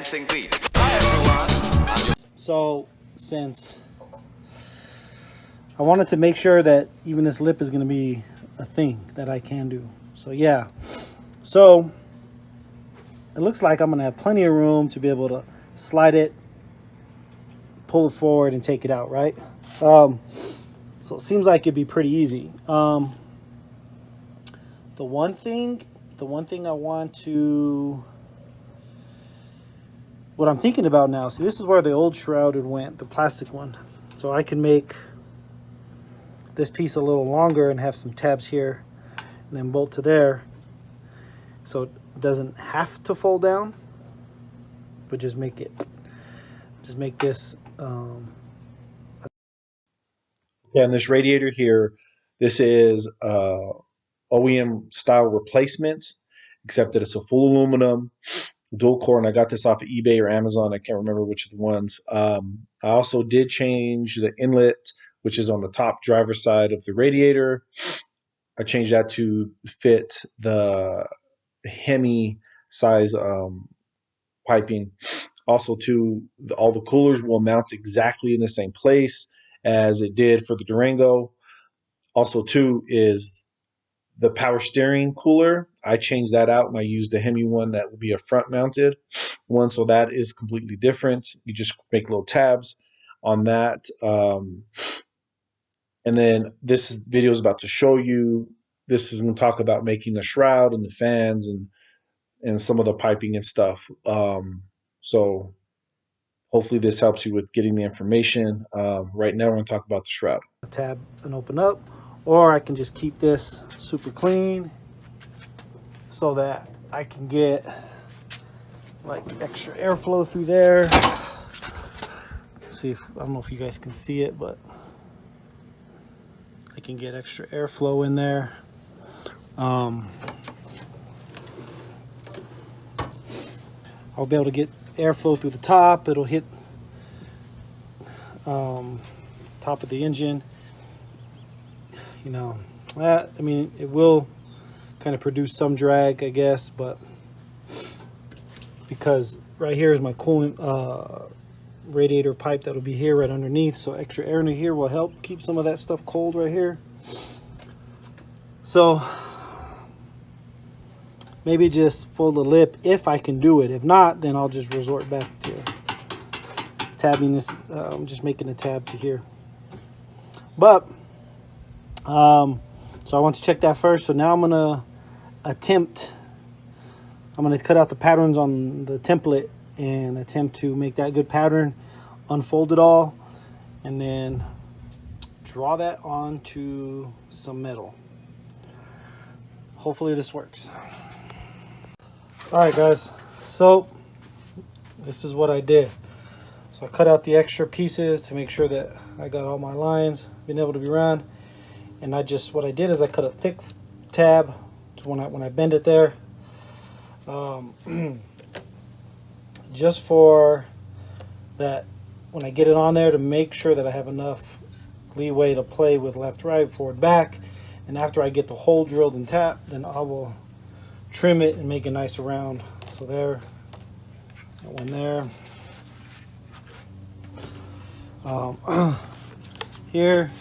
dancing beat. Hi everyone. So since I wanted to make sure that even this lip is going to be a thing that I can do. So yeah. So it looks like I'm going to have plenty of room to be able to slide it, pull it forward, and take it out, right? So it seems like it'd be pretty easy. The one thing I want to, what I'm thinking about now, see, this is where the old shroud went, the plastic one. So I can make this piece a little longer and have some tabs here and then bolt to there. So it doesn't have to fold down, but just make this, Yeah, and this radiator here, this is OEM style replacement, except that it's a full aluminum dual core, and I got this off of eBay or Amazon. I can't remember which of the ones. I also did change the inlet, which is on the top driver's side of the radiator. I changed that to fit the Hemi size piping. Also, too, all the coolers will mount exactly in the same place as it did for the Durango. Also, too, is the power steering cooler. I changed that out and I used a Hemi one that will be a front mounted one. So that is completely different. You just make little tabs on that. And then this video is about to show you, this is going to talk about making the shroud and the fans and some of the piping and stuff. So hopefully this helps you with getting the information. Right now we're going to talk about the shroud. tab and open up, or I can just keep this super clean so that I can get like extra airflow through there. See if, I don't know if you guys can see it, but I can get extra airflow in there. I'll be able to get airflow through the top. It'll hit top of the engine. You know, I mean, it will kind of produce some drag, I guess, but because right here is my coolant radiator pipe that'll be here right underneath, so extra air in here will help keep some of that stuff cold right here. So maybe just fold the lip if I can do it. If not, then I'll just resort back to tabbing this. I'm just making a tab to here. But so I want to check that first. So now I'm gonna cut out the patterns on the template and attempt to make that good pattern, unfold it all, and then draw that onto some metal. Hopefully this works. All right, guys, so this is what I did. So I cut out the extra pieces to make sure that I got all my lines being able to be run. And what I did is I cut a thick tab to when I bend it there, just for that when I get it on there, to make sure that I have enough leeway to play with left, right, forward, back. And after I get the hole drilled and tapped, then I will trim it and make it nice round. So there, that one there. Here,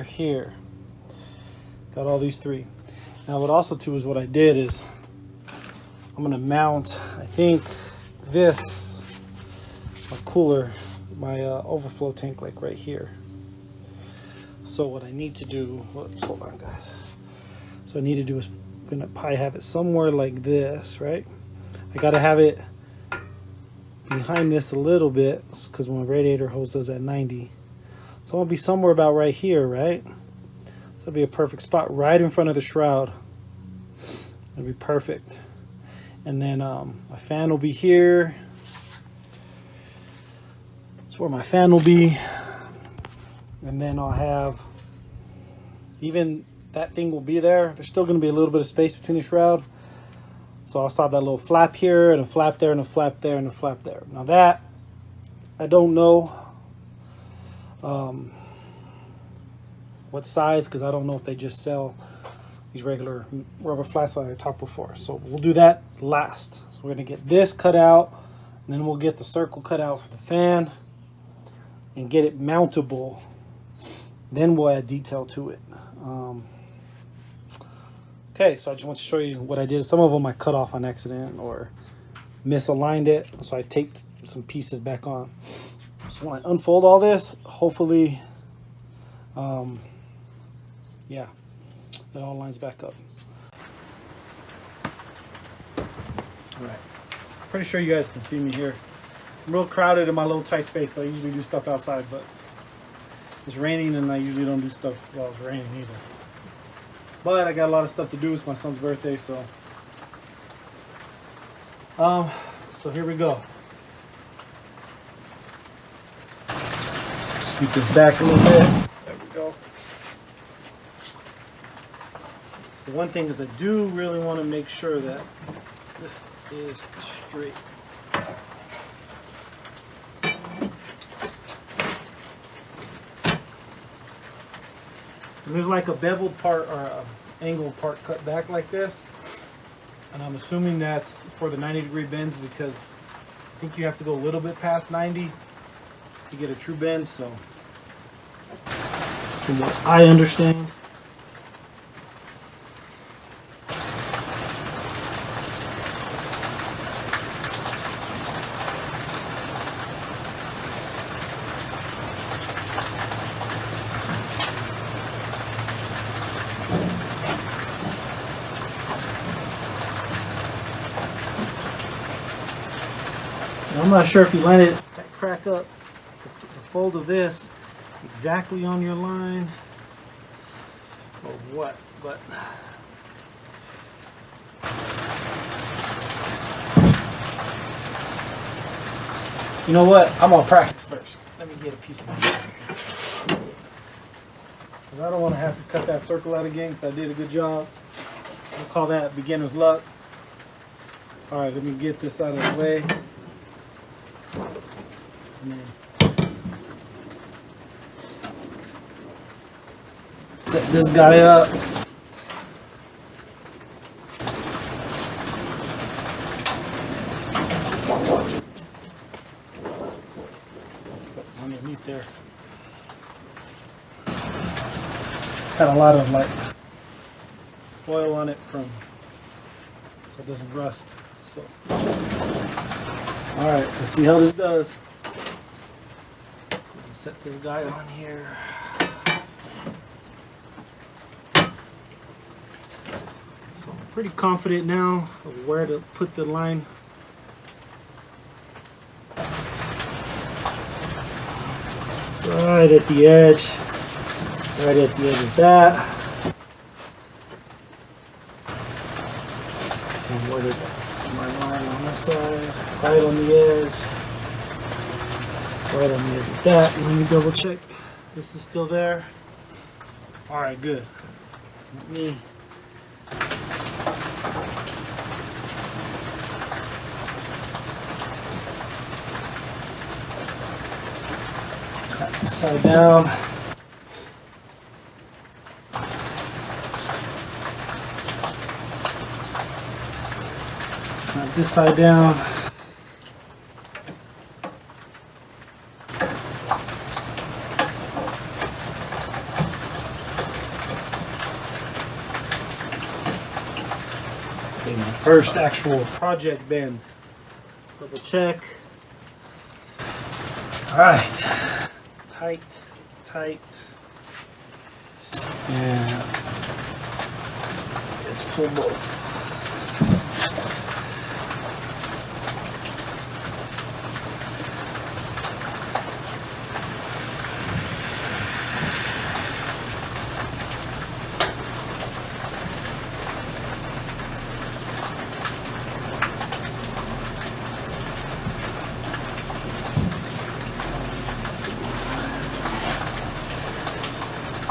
here. Got all these three. Now what also too is what I did is I'm gonna mount, I think, this, a cooler, my overflow tank, like right here. So what I need to do, whoops, hold on guys. So I need to do is, I'm gonna probably have it somewhere like this, right? I gotta have it behind this a little bit because my radiator hose does at 90. So I'm gonna be somewhere about right here, right? So it'll be a perfect spot right in front of the shroud. It'll be perfect. And then my fan will be here. That's where my fan will be. And then I'll have, even that thing will be there. There's still gonna be a little bit of space between the shroud. So I'll stop that little flap here, and a flap there, and a flap there, and a flap there. Now that, I don't know what size, because I don't know if they just sell, these regular rubber flats that I talked before. So we'll do that last. So we're gonna get this cut out, and then we'll get the circle cut out for the fan and get it mountable. Then we'll add detail to it. Okay, so I just want to show you what I did. Some of them I cut off on accident or misaligned it, so I taped some pieces back on. So when I unfold all this, hopefully, yeah, that all lines back up. All right, pretty sure you guys can see me here. I'm real crowded in my little tight space, so I usually do stuff outside, but it's raining and I usually don't do stuff while it's raining either. But I got a lot of stuff to do. It's my son's birthday, so here we go. Scoot this back a little bit. There we go. The one thing is I do really want to make sure that this is straight. And there's like a beveled part or a angled part cut back like this, and I'm assuming that's for the 90-degree bends because I think you have to go a little bit past 90 to get a true bend. So from what I understand, I'm not sure if you line it, that crack up, the fold of this exactly on your line or what, but you know what? I'm gonna practice first. Let me get a piece of it. Because I don't want to have to cut that circle out again because I did a good job. We'll call that beginner's luck. All right, let me get this out of the way. Set this guy up. Something underneath there. It's had a lot of like oil on it so it doesn't rust. So, all right, let's see how this does. Set this guy on here. So I'm pretty confident now of where to put the line. Right at the edge. Right at the edge of that. And where did my line on this side? Right on the edge. Right on the edge of that. Let me double check. This is still there. Alright, good. Let me cut this side down. Cut this side down. My first actual project bend. Double check. Alright. Tight, tight. And let's pull both.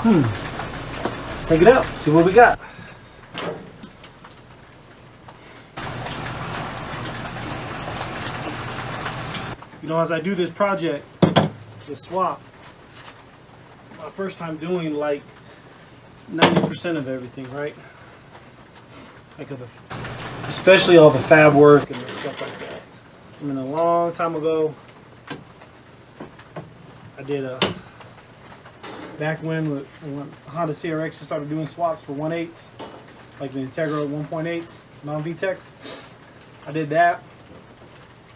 Let's take it out, see what we got. You know, as I do this project, this swap, my first time doing like 90% of everything, right? like especially all the fab work and stuff like that. I mean, a long time ago, I did a back when Honda CRX started doing swaps for 1.8s, like the Integra 1.8s, non-VTECs. I did that,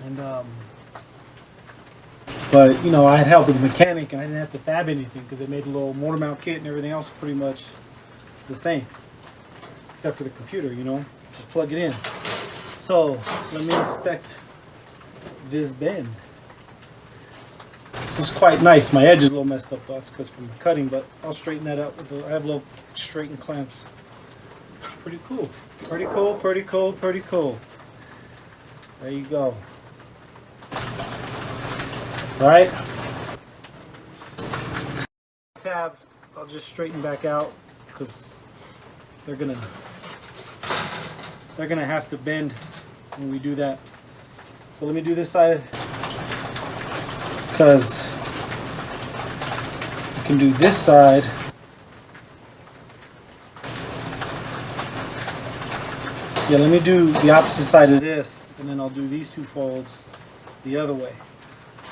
and but you know, I had help with the mechanic, and I didn't have to fab anything because they made a little motor mount kit and everything else pretty much the same, except for the computer. You know, just plug it in. So let me inspect this bend. This is quite nice. My edge is a little messed up though. That's because from the cutting, but I'll straighten that up. I have little straightened clamps. Pretty cool. Pretty cool. Pretty cool. Pretty cool. There you go. Right? Tabs, I'll just straighten back out because they're gonna have to bend when we do that. So let me do this side, because I can do this side. Yeah, let me do the opposite side of this, and then I'll do these two folds the other way.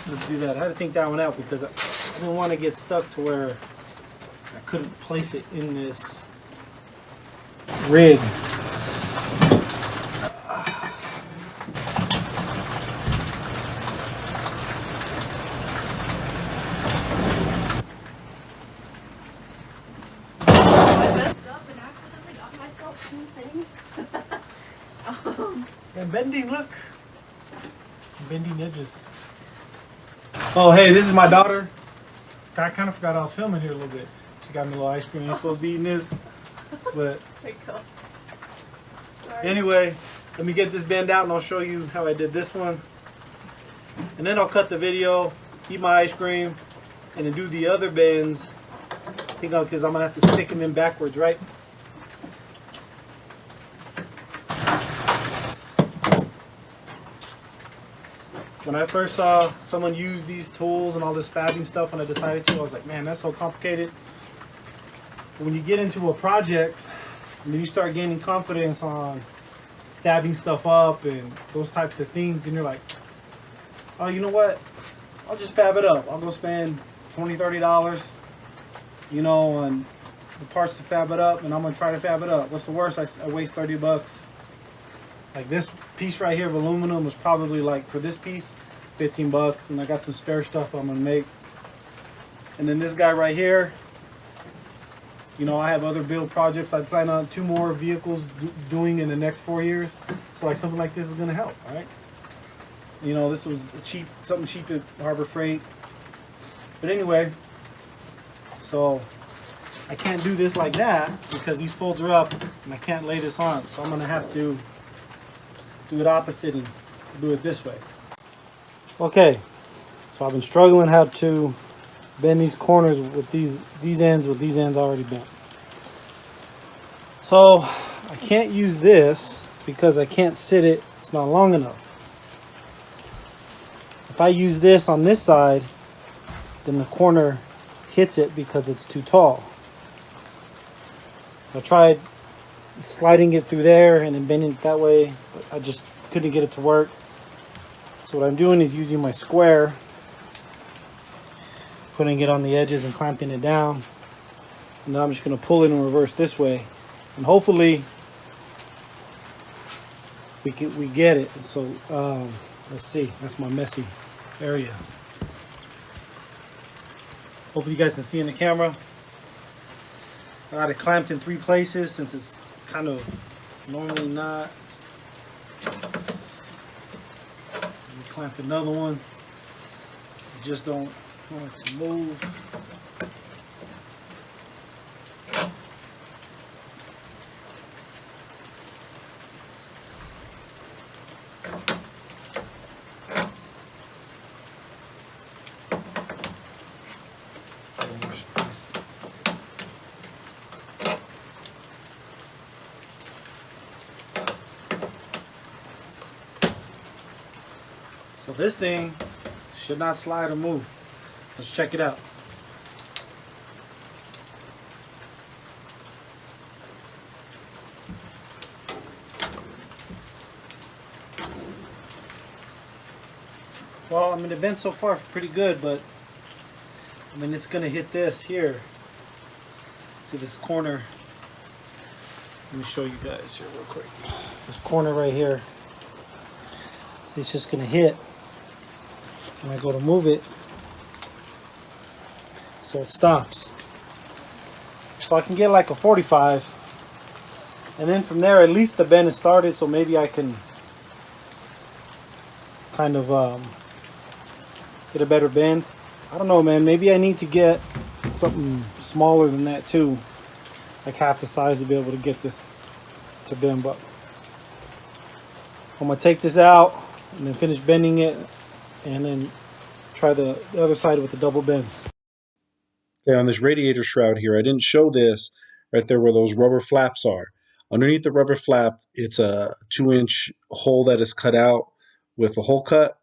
Let's do that. I had to think that one out because I didn't want to get stuck to where I couldn't place it in this rig. And bending, look. Bending edges. Oh, hey, this is my daughter. I kind of forgot I was filming here a little bit. She got me a little ice cream. I ain't supposed to be eating this. But anyway, let me get this bend out and I'll show you how I did this one. And then I'll cut the video, eat my ice cream, and then do the other bends. I think because I'm going to have to stick them in backwards, right? When I first saw someone use these tools and all this fabbing stuff, when I decided to, I was like, man, that's so complicated. But when you get into a project and then you start gaining confidence on fabbing stuff up and those types of things, and you're like, oh, you know what? I'll just fab it up. I'll go spend $20, $30, you know, on the parts to fab it up, and I'm gonna try to fab it up. What's the worst? I waste 30 bucks. Like this piece right here of aluminum was probably, like, for this piece, 15 bucks, and I got some spare stuff I'm gonna make. And then this guy right here, you know, I have other build projects. I plan on 2 more vehicles doing in the next 4 years. So like something like this is gonna help, all right? You know, this was something cheap at Harbor Freight. But anyway, so I can't do this like that because these folds are up and I can't lay this on. So I'm gonna have to do it opposite and do it this way. Okay, so I've been struggling how to bend these corners with these ends with these ends already bent. So I can't use this because I can't sit it, it's not long enough. If I use this on this side, then the corner hits it because it's too tall. I tried sliding it through there and then bending it that way, but I just couldn't get it to work. So what I'm doing is using my square, putting it on the edges and clamping it down. And now I'm just going to pull it in reverse this way, and hopefully we get it. So let's see. That's my messy area. Hopefully you guys can see in the camera. I got it clamped in 3 places since it's kind of normally not. Clamp another one. I just don't want it to move. More space. So this thing should not slide or move. Let's check it out. Well, I mean, it bent so far pretty good, but I mean, it's gonna hit this here. See this corner? Let me show you guys here real quick. This corner right here. See, it's just gonna hit when I go to move it, so it stops. So I can get like a 45, and then from there, at least the bend has started. So maybe I can kind of get a better bend. I don't know, man. Maybe I need to get something smaller than that too, like half the size to be able to get this to bend. But I'm gonna take this out and then finish bending it, and then try the other side with the double bends. Okay, on this radiator shroud here, I didn't show this right there where those rubber flaps are. Underneath the rubber flap, it's a 2-inch hole that is cut out with a hole cut,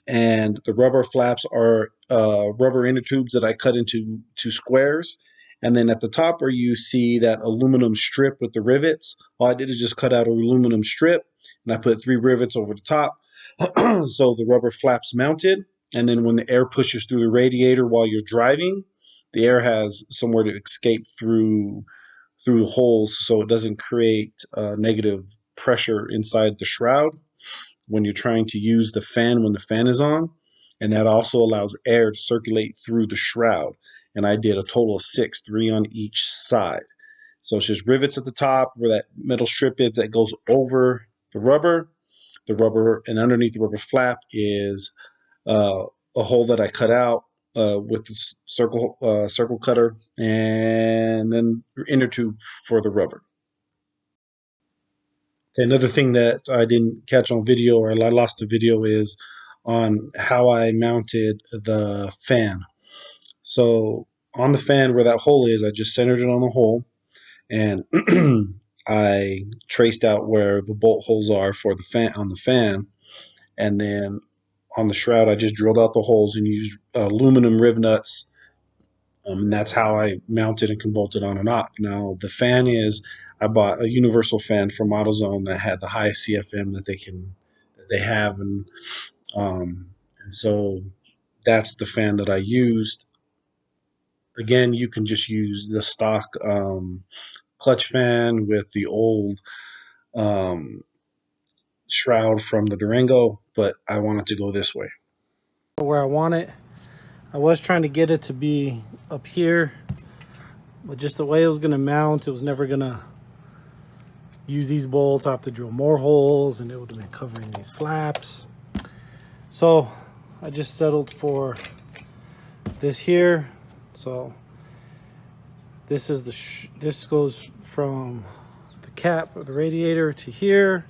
and the rubber flaps are rubber inner tubes that I cut into 2 squares. And then at the top where you see that aluminum strip with the rivets, all I did is just cut out an aluminum strip, and I put 3 rivets over the top so the rubber flaps mounted. And then when the air pushes through the radiator while you're driving, the air has somewhere to escape through the holes, so it doesn't create negative pressure inside the shroud when you're trying to use the fan when the fan is on. And that also allows air to circulate through the shroud. And I did a total of 6, 3 on each side. So it's just rivets at the top where that metal strip is that goes over the rubber. And underneath the rubber flap is a hole that I cut out with the circle cutter, and then inner tube for the rubber. Okay, another thing that I didn't catch on video, or I lost the video, is on how I mounted the fan. So on the fan where that hole is, I just centered it on the hole, and I traced out where the bolt holes are for the fan on the fan, and then on the shroud I just drilled out the holes and used aluminum riv nuts, and that's how I mounted and can bolt it on and off. Now the fan is, I bought a universal fan from AutoZone that had the highest CFM that they have, and so that's the fan that I used. Again, you can just use the stock clutch fan with the old shroud from the Durango, but I wanted to go this way. Where I want it, I was trying to get it to be up here, but just the way it was gonna mount, it was never gonna use these bolts. I have to drill more holes, and it would have been covering these flaps. So I just settled for this here. So this is this goes from the cap of the radiator to here.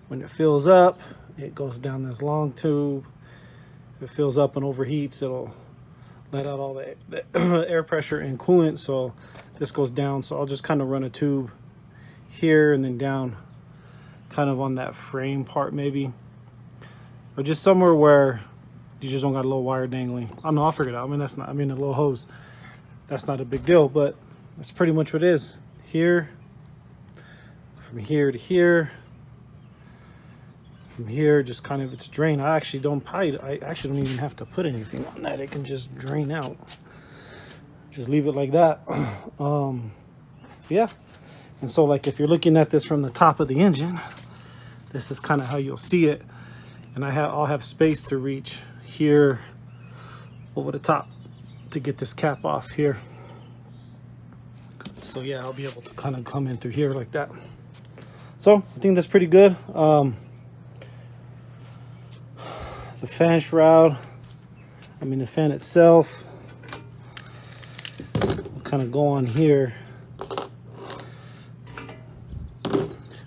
When it fills up, it goes down this long tube. If it fills up and overheats, it'll let out all the air pressure and coolant. So this goes down. So I'll just kind of run a tube here and then down, kind of on that frame part maybe, or just somewhere where you just don't got a little wire dangling. I don't know, I'll figure it out. I mean, that's not, I mean, a little hose, that's not a big deal, but that's pretty much what it is. Here, from here to here, from here, just kind of, it's drain. I actually don't even have to put anything on that. It can just drain out. Just leave it like that. Yeah. And so, like, if you're looking at this from the top of the engine, this is kind of how you'll see it. And I'll have space to reach here over the top to get this cap off here. So yeah, I'll be able to kind of come in through here like that. So I think that's pretty good. The fan shroud, I mean the fan itself, will kind of go on here.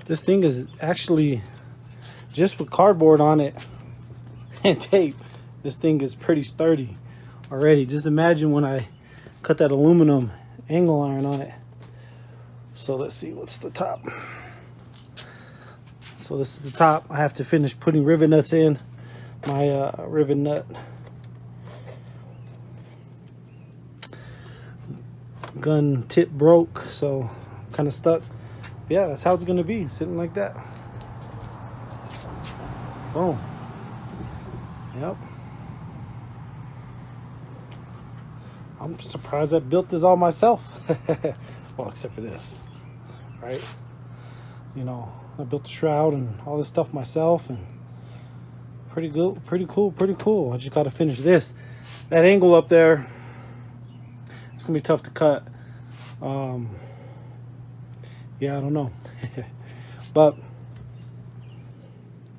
This thing is actually, just with cardboard on it and tape, this thing is pretty sturdy already. Just imagine when I cut that aluminum angle iron on it. So let's see, what's the top? So this is the top. I have to finish putting rivet nuts in. My rivet nut gun tip broke, so I'm kind of stuck. Yeah, that's how it's gonna be, sitting like that. Boom. Yep. I'm surprised I built this all myself. Well, except for this, right? You know, I built the shroud and all this stuff myself, and pretty good, pretty cool. I just got to finish this. That angle up there, it's gonna be tough to cut. Yeah, I don't know. But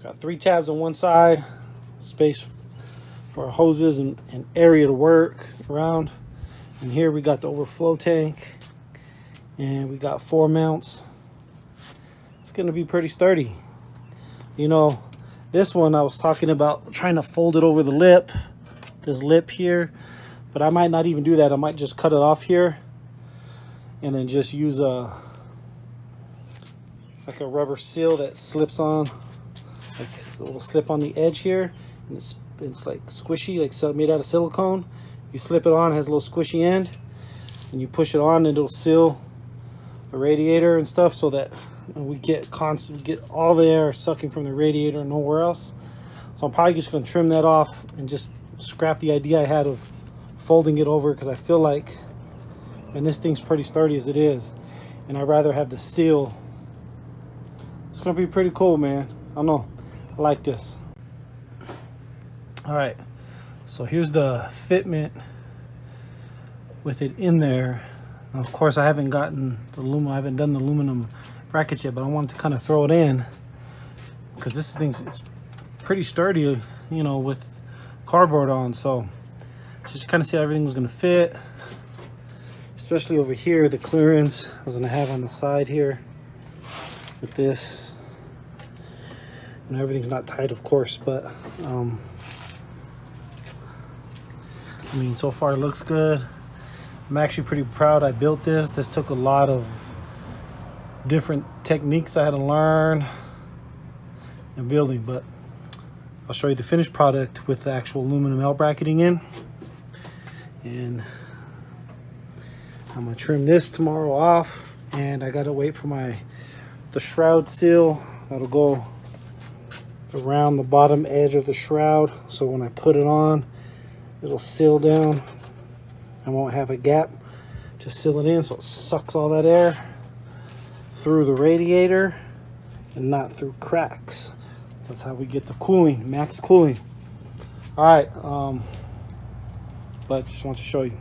got 3 tabs on one side, space for hoses and area to work around. And here we got the overflow tank, and we got 4 mounts. It's gonna be pretty sturdy. You know, this one I was talking about trying to fold it over the lip, this lip here, but I might not even do that. I might just cut it off here and then just use a rubber seal that slips on, like a little slip on the edge here, and it's like squishy, like made out of silicone. You slip it on, it has a little squishy end, and you push it on and it'll seal the radiator and stuff, so that we get all the air sucking from the radiator and nowhere else. So I'm probably just going to trim that off and just scrap the idea I had of folding it over, because I feel like, and this thing's pretty sturdy as it is, and I'd rather have the seal. It's going to be pretty cool, man. I don't know. I like this. All right. So here's the fitment with it in there. Now, of course, I haven't gotten the aluminum. I haven't done the aluminum brackets yet, but I wanted to kind of throw it in because this thing's it's pretty sturdy, you know, with cardboard on. So just kind of see how everything was going to fit, especially over here, the clearance I was going to have on the side here with this. You know, everything's not tight, of course, but I mean, so far it looks good. I'm actually pretty proud I built this. This took a lot of different techniques I had to learn in building, but I'll show you the finished product with the actual aluminum L bracketing in. And I'm gonna trim this tomorrow off, and I gotta wait for the shroud seal that'll go around the bottom edge of the shroud, so when I put it on, it'll seal down. I won't have a gap to seal it in, so it sucks all that air through the radiator and not through cracks. So that's how we get the cooling, max cooling. All right, but just want to show you.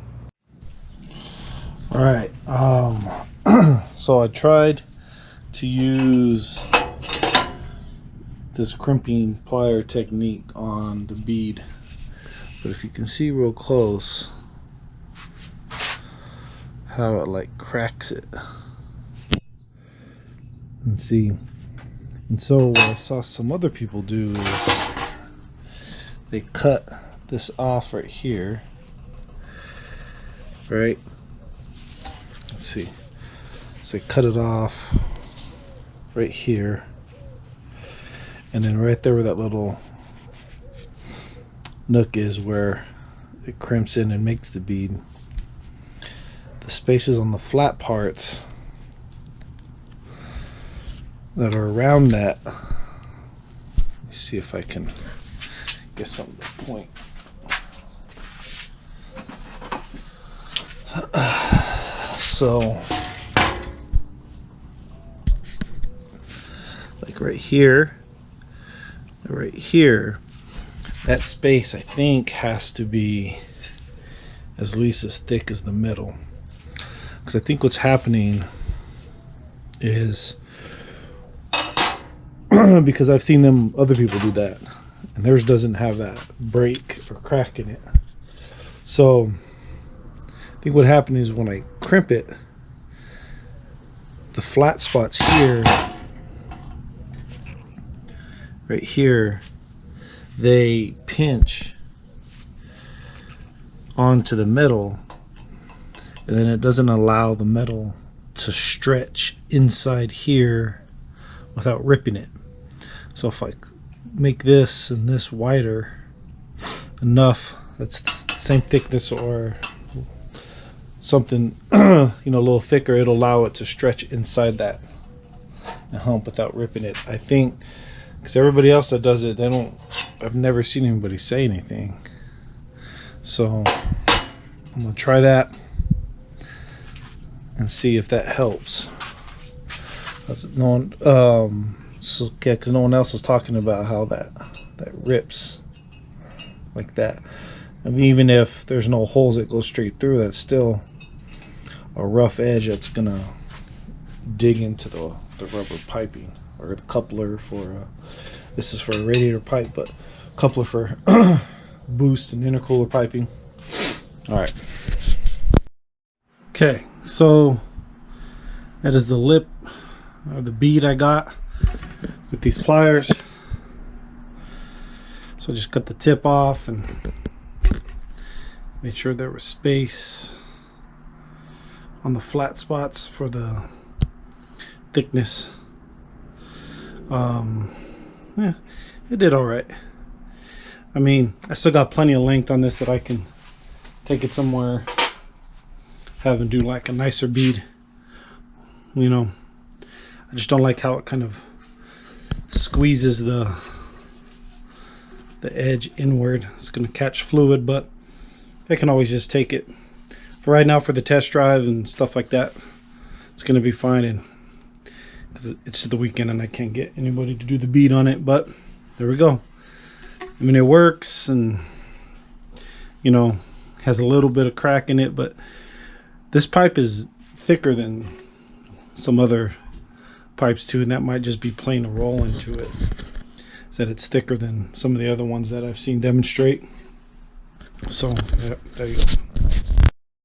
All right, so I tried to use this crimping plier technique on the bead, but if you can see real close how it like cracks it, and see. And so what I saw some other people do is they cut this off right here, right? Let's see. So they cut it off right here, and then right there where that little nook is where it crimps in and makes the bead, the spaces on the flat parts that are around that. Let me see if I can get something to point. So like right here, that space I think has to be at least as thick as the middle, because I think what's happening is because I've seen other people do that, and theirs doesn't have that break or crack in it. So I think what happened is when I crimp it, the flat spots here, right here, they pinch onto the metal, and then it doesn't allow the metal to stretch inside here without ripping it. So if I make this and this wider enough, that's the same thickness or something, you know, a little thicker, it'll allow it to stretch inside that and hump without ripping it. I think because everybody else that does it, I've never seen anybody say anything. So I'm gonna try that and see if that helps. No one, because no one else is talking about how that rips like that. I mean, even if there's no holes that go straight through, that's still a rough edge that's gonna dig into the rubber piping, or the coupler for this is for a radiator pipe, but coupler for boost and intercooler piping. All right. Okay, so that is the lip or the bead I got with these pliers. So just cut the tip off and made sure there was space on the flat spots for the thickness. Yeah, it did all right. I mean, I still got plenty of length on this that I can take it somewhere, have them do like a nicer bead, you know. I just don't like how it kind of squeezes the edge inward. It's going to catch fluid, but I can always just take it. For right now, for the test drive and stuff like that, it's going to be fine. And because it's the weekend and I can't get anybody to do the bead on it, but there we go. I mean, it works, and you know, has a little bit of crack in it, but this pipe is thicker than some other pipes too, and that might just be playing a role into it, is that it's thicker than some of the other ones that I've seen demonstrate. So yeah, there you go.